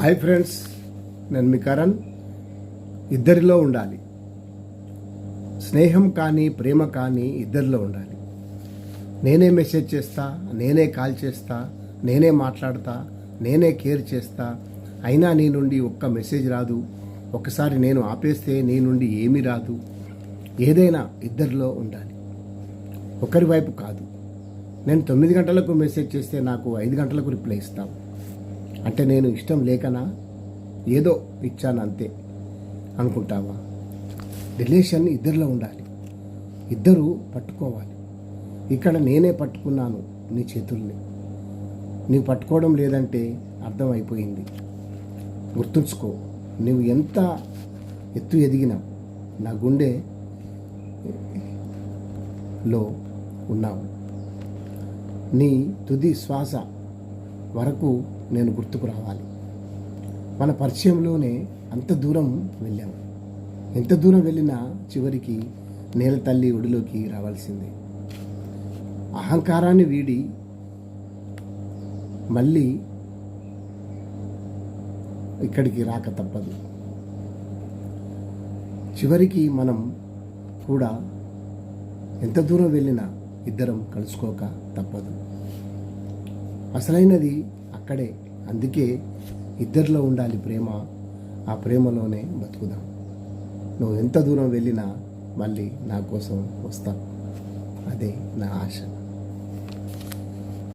Hi friends, నేను మీ కరణ్. ఇద్దరిలో ఉండాలి. స్నేహం కానీ ప్రేమ కానీ ఇద్దరిలో ఉండాలి. నేనే మెసేజ్ చేస్తా, నేనే కాల్ చేస్తా, నేనే మాట్లాడతా, నేనే కేర్ చేస్తా, అయినా నీ నుండి ఒక్క మెసేజ్ రాదు. ఒకసారి నేను ఆపేస్తే నీ నుండి ఏమీ రాదు. ఏదైనా ఇద్దరిలో ఉండాలి, ఒకరి వైపు కాదు. నేను 9 గంటలకు మెసేజ్ చేస్తే నాకు 5 గంటలకు రిప్లై ఇస్తావు అంటే నేను ఇష్టం లేకనా, ఏదో ఇచ్చాను అంతే అనుకుంటావా? రిలేషన్ ఇద్దరిలో ఉండాలి, ఇద్దరు పట్టుకోవాలి. ఇక్కడ నేనే పట్టుకున్నాను నీ చేతుల్ని, నీవు పట్టుకోవడం లేదంటే అర్థమైపోయింది. గుర్తుంచుకో, నువ్వు ఎంత ఎత్తు ఎదిగినా నా గుండెలో ఉన్నావు. నీ తుది శ్వాస వరకు నేను గుర్తుకు రావాలి. మన పరిచయంలోనే అంత దూరం వెళ్ళాము. ఎంత దూరం వెళ్ళినా చివరికి నేల తల్లి ఒడిలోకి రావాల్సిందే. అహంకారాన్ని వీడి మళ్ళీ ఇక్కడికి రాక తప్పదు. చివరికి మనం కూడా ఎంత దూరం వెళ్ళినా ఇద్దరం కలుసుకోక తప్పదు. అసలైనది అక్కడే. అందుకే ఇద్దరిలో ఉండాలి ప్రేమ. ఆ ప్రేమలోనే బతుకుదాం. నువ్వు ఎంత దూరం వెళ్ళినా మళ్ళీ నా కోసం వస్తావు. అదే నా ఆశ.